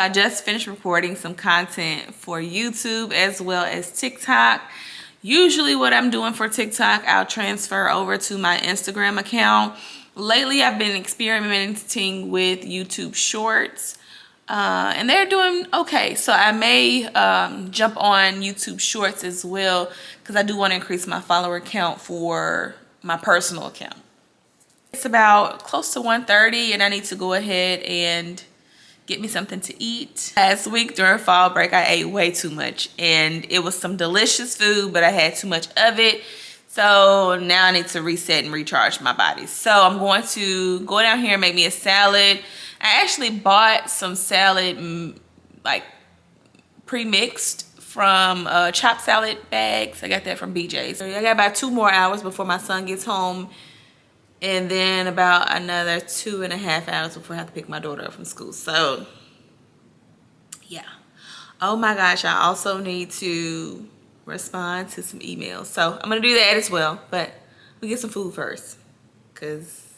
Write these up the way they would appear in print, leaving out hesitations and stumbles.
I just finished recording some content for YouTube as well as TikTok. Usually what I'm doing for TikTok, I'll transfer over to my Instagram account. Lately, I've been experimenting with YouTube Shorts. And they're doing okay. So I may jump on YouTube Shorts as well because I do want to increase my follower count for my personal account. It's about close to 1:30 and I need to go ahead and get me something to eat. Last week during fall break, I ate way too much and it was some delicious food, but I had too much of it. So now I need to reset and recharge my body. So I'm going to go down here and make me a salad. I actually bought some salad like pre-mixed from chopped salad bags. I got that from BJ's. I got about 2 more hours before my son gets home. And then about another 2.5 hours before I have to pick my daughter up from school. So yeah. Oh my gosh, I also need to respond to some emails. So I'm gonna do that as well. But we get some food first because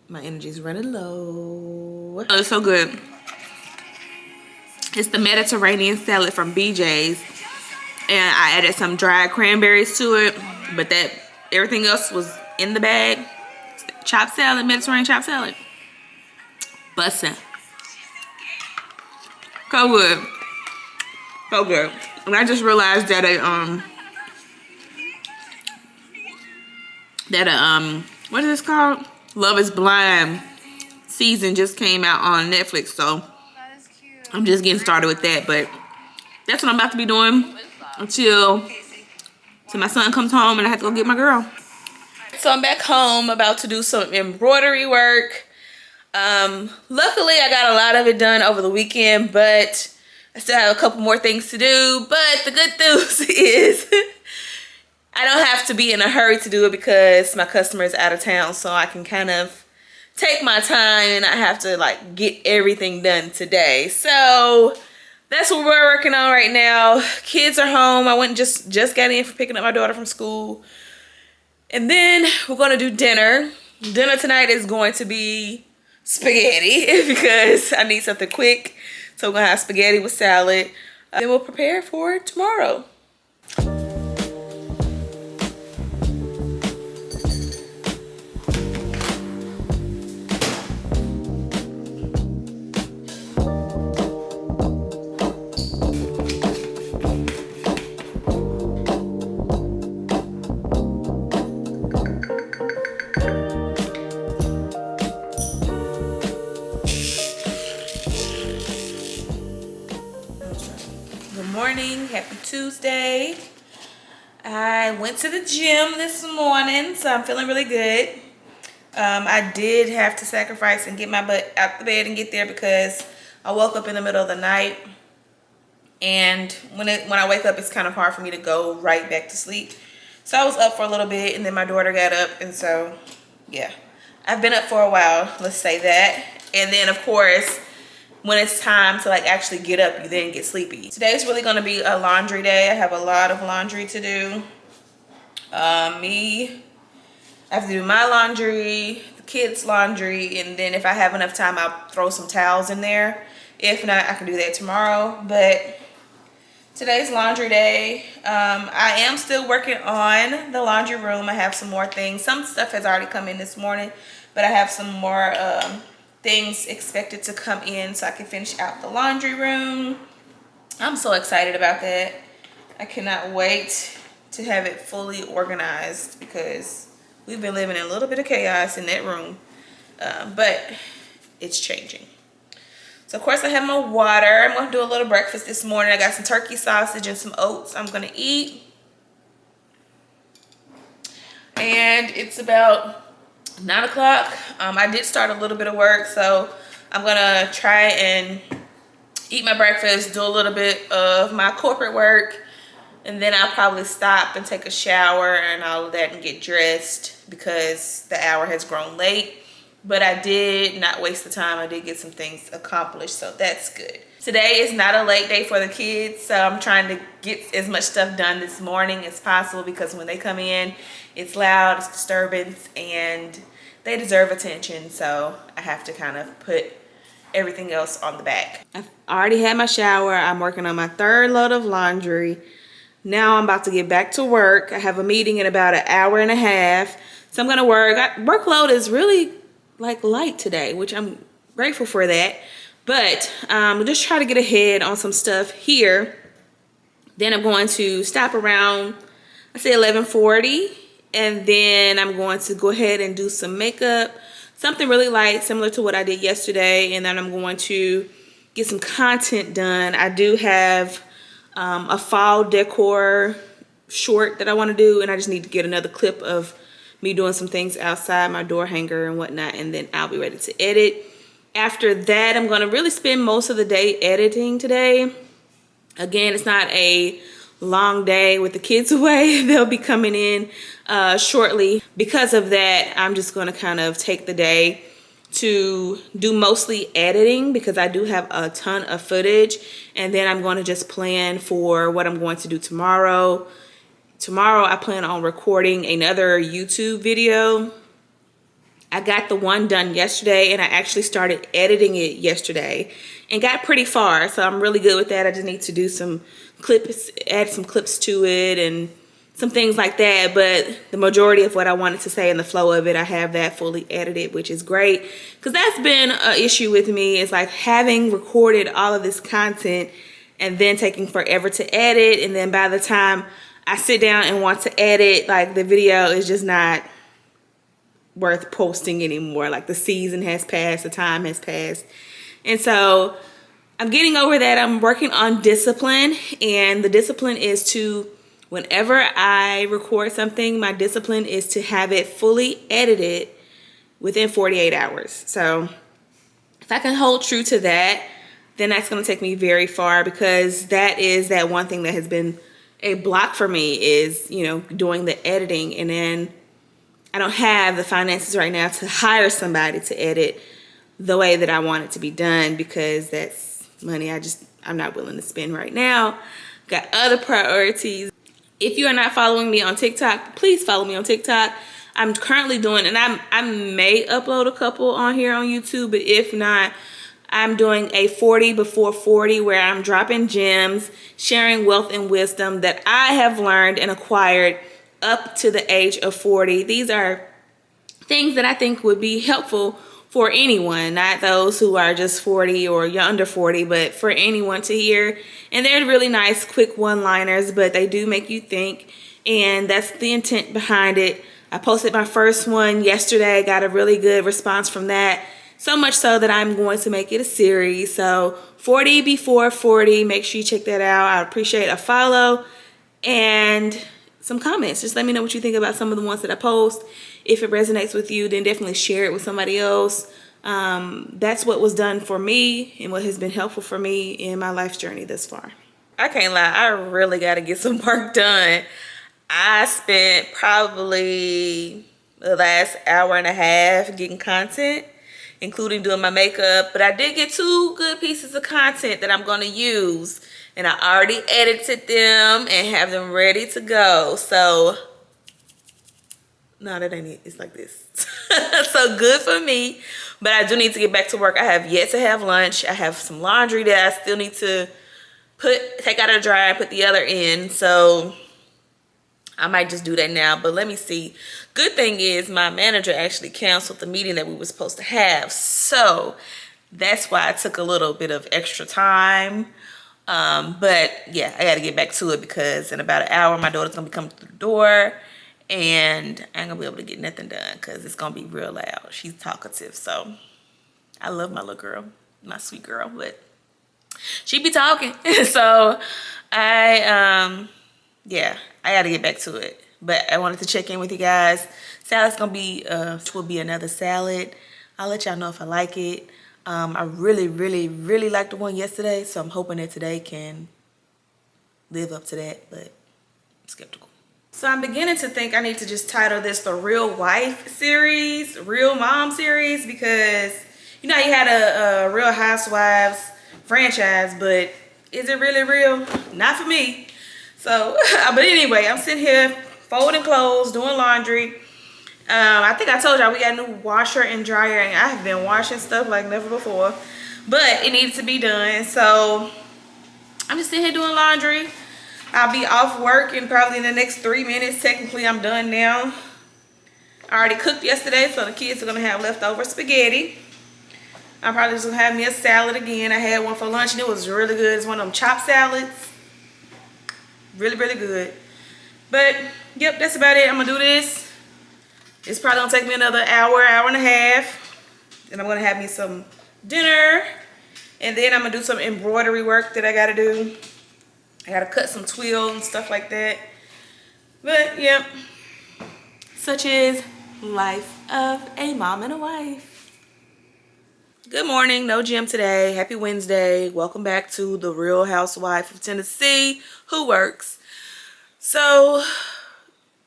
my energy's running low. Oh, it's so good. It's the Mediterranean salad from BJ's. And I added some dried cranberries to it. But that everything else was in the bag. Chopped salad, Mediterranean chopped salad. Bussin'. So good. So good. And I just realized that what is this called? Love is Blind season just came out on Netflix, so I'm just getting started with that. But that's what I'm about to be doing until my son comes home and I have to go get my girl. So I'm back home about to do some embroidery work. Luckily I got a lot of it done over the weekend, but I still have a couple more things to do. But the good news is I don't have to be in a hurry to do it because my customer is out of town, so I can kind of take my time and I have to like get everything done today. So that's what we're working on right now. Kids are home. I went just got in for picking up my daughter from school. And then we're gonna do dinner. Dinner tonight is going to be spaghetti because I need something quick. So we're gonna have spaghetti with salad. Then we'll prepare for tomorrow. Happy Tuesday. I went to the gym this morning, so I'm feeling really good. I did have to sacrifice and get my butt out the bed and get there because I woke up in the middle of the night, and when I wake up, it's kind of hard for me to go right back to sleep. So I was up for a little bit, and then my daughter got up, and so yeah, I've been up for a while, let's say that. And then of course, when it's time to like actually get up, you then get sleepy. Today's really gonna be a laundry day. I have a lot of laundry to do. I have to do my laundry, the kids' laundry, and then if I have enough time, I'll throw some towels in there. If not, I can do that tomorrow. But today's laundry day. I am still working on the laundry room. I have some more things. Some stuff has already come in this morning, but I have some more things expected to come in so I can finish out the laundry room. I'm so excited about that. I cannot wait to have it fully organized because we've been living in a little bit of chaos in that room, but it's changing. So of course I have my water. I'm gonna do a little breakfast this morning. I got some turkey sausage and some oats I'm gonna eat. And it's about 9 o'clock. I did start a little bit of work, so I'm gonna try and eat my breakfast, do a little bit of my corporate work, and then I'll probably stop and take a shower and all of that and get dressed because the hour has grown late. But I did not waste the time. I did get some things accomplished, so that's good. Today is not a late day for the kids, so I'm trying to get as much stuff done this morning as possible because when they come in, it's loud, it's disturbance, and they deserve attention. So I have to kind of put everything else on the back. I've already had my shower. I'm working on my 3rd load of laundry. Now I'm about to get back to work. I have a meeting in about an hour and a half. So I'm gonna work. Workload is really like light today, which I'm grateful for that. But just try to get ahead on some stuff here. Then I'm going to stop around, I say 11:40, and then I'm going to go ahead and do some makeup, something really light, similar to what I did yesterday, and then I'm going to get some content done. I do have a fall decor short that I want to do, and I just need to get another clip of me doing some things outside my door hanger and whatnot, and then I'll be ready to edit. After that, I'm going to really spend most of the day editing today. Again, it's not a long day with the kids away. They'll be coming in shortly. Because of that, I'm just going to kind of take the day to do mostly editing because I do have a ton of footage, and then I'm going to just plan for what I'm going to do tomorrow. Tomorrow I plan on recording another YouTube video. I got the one done yesterday, and I actually started editing it yesterday and got pretty far, so I'm really good with that. I just need to do some clips, add some clips to it and some things like that, but the majority of what I wanted to say in the flow of it, I have that fully edited, which is great, because that's been an issue with me. It's like having recorded all of this content and then taking forever to edit, and then by the time I sit down and want to edit, like the video is just not worth posting anymore. Like the season has passed, the time has passed. And so I'm getting over that. I'm working on discipline, and the discipline is to, whenever I record something, my discipline is to have it fully edited within 48 hours. So if I can hold true to that, then that's going to take me very far, because that is that one thing that has been a block for me is, you know, doing the editing, and then I don't have the finances right now to hire somebody to edit the way that I want it to be done, because that's money I'm not willing to spend right now. Got other priorities. If you are not following me on TikTok, please follow me on TikTok. I'm currently doing, and I may upload a couple on here on YouTube, but if not, I'm doing a 40 before 40 where I'm dropping gems, sharing wealth and wisdom that I have learned and acquired up to the age of 40. These are things that I think would be helpful for anyone, not those who are just 40 or you're under 40, but for anyone to hear. And they're really nice, quick one-liners, but they do make you think, and that's the intent behind it. I posted my first one yesterday, got a really good response from that. So much so that I'm going to make it a series. So 40 before 40, make sure you check that out. I appreciate a follow and some comments. Just let me know what you think about some of the ones that I post. If it resonates with you, then definitely share it with somebody else. That's what was done for me and what has been helpful for me in my life's journey thus far. I can't lie, I really got to get some work done. I spent probably the last hour and a half getting content, including doing my makeup, but I did get 2 good pieces of content that I'm going to use, and I already edited them and have them ready to go. So no, that ain't it. It's like this. So good for me, but I do need to get back to work. I have yet to have lunch. I have some laundry that I still need to take out of the dryer, put the other in, so I might just do that now, but let me see. Good thing is my manager actually canceled the meeting that we were supposed to have, so that's why I took a little bit of extra time. But yeah, I got to get back to it, because in about an hour my daughter's gonna be coming through the door, and I ain't gonna be able to get nothing done because it's gonna be real loud. She's talkative, so I love my little girl, my sweet girl, but she be talking. So yeah, I gotta get back to it. But I wanted to check in with you guys. Salad's gonna be, will be another salad. I'll let y'all know if I like it. I really, really, really liked the one yesterday, so I'm hoping that today can live up to that, but I'm skeptical. So I'm beginning to think I need to just title this the Real Wife series, Real Mom series, because you know you had a Real Housewives franchise, but is it really real? Not for me. So, but anyway, I'm sitting here folding clothes, doing laundry. I think I told y'all we got a new washer and dryer, and I have been washing stuff like never before. but it needed to be done. So I'm just sitting here doing laundry. I'll be off work in probably in the next 3 minutes. Technically, I'm done now. I already cooked yesterday, so the kids are gonna have leftover spaghetti. I'm probably just gonna have me a salad again. I had one for lunch and it was really good. It's one of them chopped salads. Really, really good. But yep, that's about it. I'm gonna do this. It's probably gonna take me another hour, hour and a half. Then I'm gonna have me some dinner. And then I'm gonna do some embroidery work that I gotta do. I gotta cut some twill and stuff like that. But yep, such is life of a mom and a wife. Good morning, no gym today. Happy Wednesday. Welcome back to the Real Housewife of Tennessee who works. So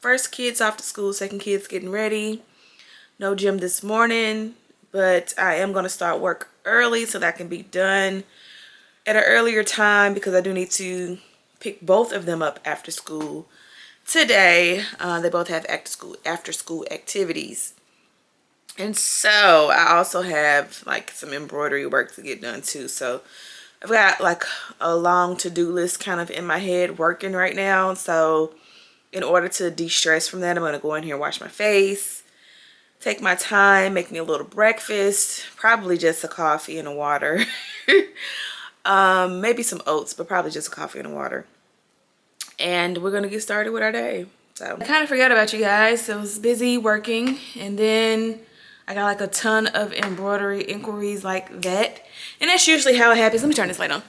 first kids off to school, second kids getting ready. No gym this morning, but I am gonna start work early so that I can be done at an earlier time because I do need to pick both of them up after school today. They both have after school activities. And so I also have like some embroidery work to get done too. So I've got like a long to-do list kind of in my head working right now. So in order to de-stress from that, I'm going to go in here and wash my face, take my time, make me a little breakfast, probably just a coffee and a water. Maybe some oats, but probably just a coffee and a water. And we're going to get started with our day. So I kind of forgot about you guys. I was busy working, and then I got like a ton of embroidery inquiries like that. And that's usually how it happens. Let me turn this light on.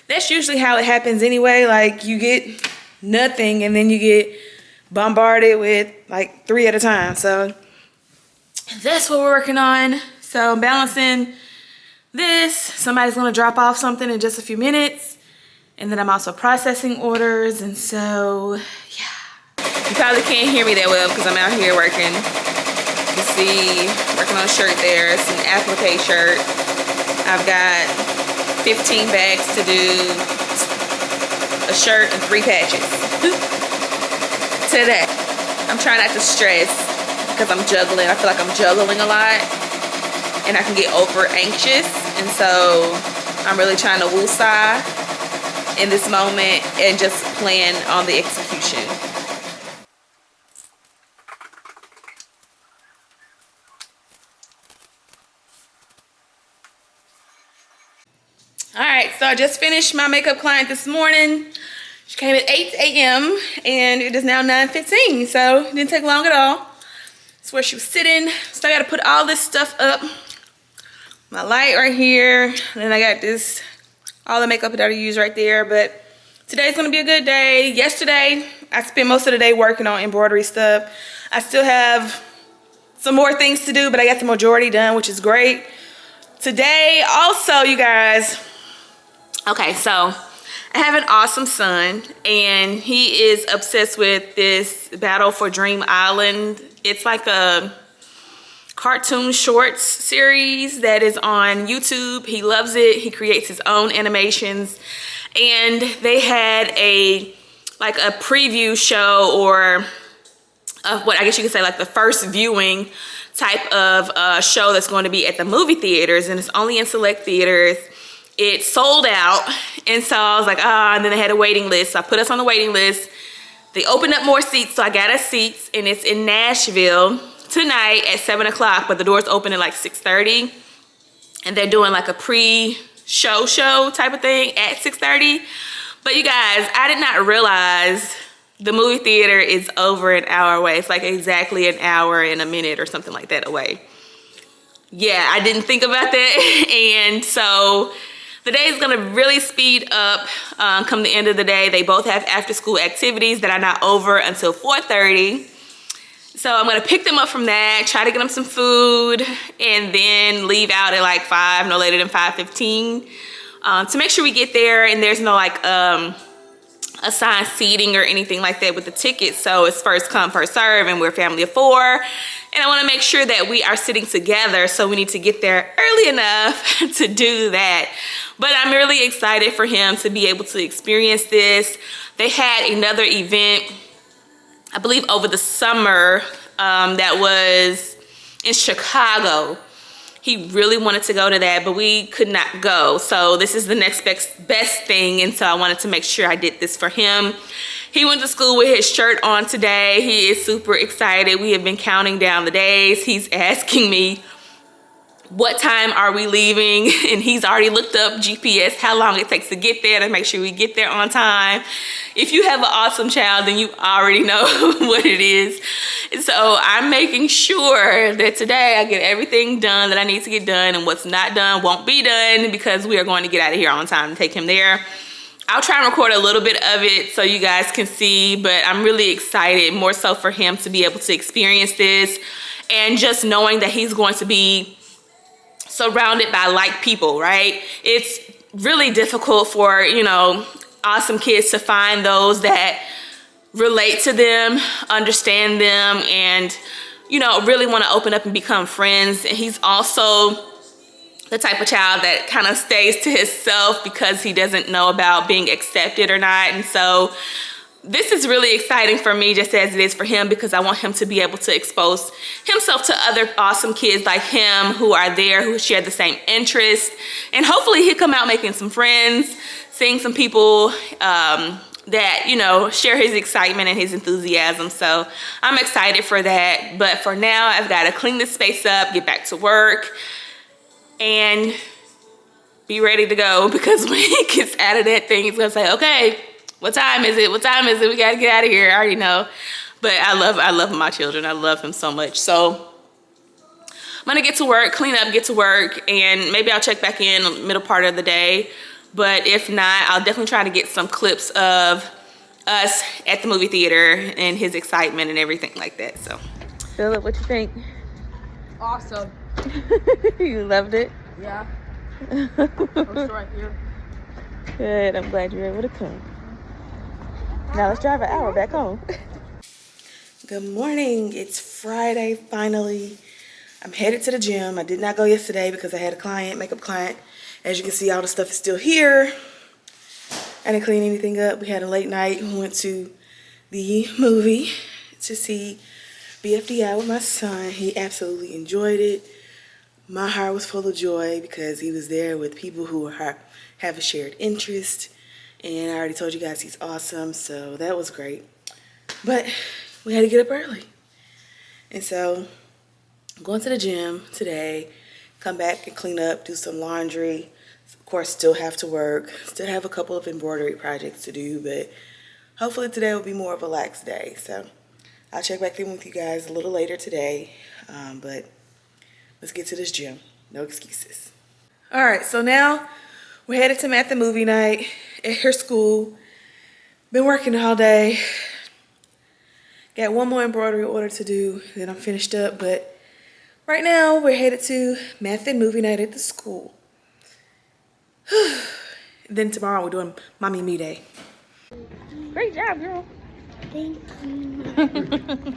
That's usually how it happens anyway. Like you get nothing and then you get bombarded with like 3 at a time. So that's what we're working on. So I'm balancing this. Somebody's gonna drop off something in just a few minutes. And then I'm also processing orders. And so, yeah. You probably can't hear me that well because I'm out here working. You see, working on a shirt there. It's an applique shirt. I've got 15 bags to do, a shirt and 3 patches today. I'm trying not to stress because I'm juggling. I feel like I'm juggling a lot and I can get over anxious. And so I'm really trying to woosah in this moment and just plan on the execution. All right, so I just finished my makeup client this morning. She came at 8 a.m. and it is now 9:15, so it didn't take long at all. That's where she was sitting. So I gotta put all this stuff up. My light right here, and then I got this, all the makeup that I use right there. But today's gonna be a good day. Yesterday, I spent most of the day working on embroidery stuff. I still have some more things to do, but I got the majority done, which is great. Today, also, you guys, okay, so I have an awesome son, and he is obsessed with this Battle for Dream Island. It's like a cartoon shorts series that is on YouTube. He loves it. He creates his own animations, and they had a preview show, or what I guess you could say like the first viewing type of show that's going to be at the movie theaters, and it's only in select theaters. It sold out, and so I was like, and then they had a waiting list, so I put us on the waiting list. They opened up more seats, so I got us seats, and it's in Nashville tonight at 7 o'clock, but the doors open at like 6:30, and they're doing like a pre-show type of thing at 6:30. But you guys, I did not realize the movie theater is over an hour away. It's like exactly an hour and a minute or something like that away. Yeah, I didn't think about that. And so the day is gonna really speed up come the end of the day. They both have after school activities that are not over until 4:30. So I'm gonna pick them up from that, try to get them some food, and then leave out at like 5, no later than 5:15, to make sure we get there and there's no like assigned seating or anything like that with the tickets. So it's first come, first serve, and we're a family of 4. And I wanna make sure that we are sitting together, so we need to get there early enough to do that. But I'm really excited for him to be able to experience this. They had another event, I believe over the summer, that was in Chicago. He really wanted to go to that, but we could not go. So this is the next best thing. And so I wanted to make sure I did this for him. He went to school with his shirt on today. He is super excited. We have been counting down the days. He's asking me, what time are we leaving? And he's already looked up GPS, how long it takes to get there, to make sure we get there on time. If you have an awesome child, then you already know what it is. And so I'm making sure that today I get everything done that I need to get done, and what's not done won't be done, because we are going to get out of here on time to take him there. I'll try and record a little bit of it so you guys can see, but I'm really excited, more so for him to be able to experience this, and just knowing that he's going to be surrounded by like people, right? It's really difficult for, you know, awesome kids to find those that relate to them, understand them, and, you know, really want to open up and become friends. And he's also the type of child that kind of stays to himself because he doesn't know about being accepted or not. And so this is really exciting for me, just as it is for him, because I want him to be able to expose himself to other awesome kids like him who are there, who share the same interests. And hopefully he'll come out making some friends, seeing some people that, you know, share his excitement and his enthusiasm. So I'm excited for that. But for now, I've got to clean this space up, get back to work, and be ready to go, because when he gets out of that thing, he's gonna say, okay, what time is it? What time is it? We gotta get out of here. I already know. But I love my children. I love him so much. So I'm gonna get to work, clean up, get to work, and maybe I'll check back in the middle part of the day. But if not, I'll definitely try to get some clips of us at the movie theater and his excitement and everything like that. So, Philip, what you think? Awesome. You loved it? Yeah. I'm right here. Good. I'm glad you're able to come. Now let's drive an hour back home. Good morning. It's Friday, finally. I'm headed to the gym. I did not go yesterday because I had a client, makeup client. As you can see, all the stuff is still here. I didn't clean anything up. We had a late night. We went to the movie to see BFDI with my son. He absolutely enjoyed it. My heart was full of joy because he was there with people who have a shared interest. And I already told you guys he's awesome, so that was great. But we had to get up early. And so I'm going to the gym today, come back and clean up, do some laundry. Of course, still have to work, still have a couple of embroidery projects to do, but hopefully today will be more of a relaxed day. So I'll check back in with you guys a little later today, but let's get to this gym. No excuses. All right, so now we're headed to math and movie night at her school. Been working all day. Got one more embroidery order to do, then I'm finished up. But right now we're headed to math and movie night at the school. Then tomorrow we're doing mommy me day. Great job, girl. Thank you.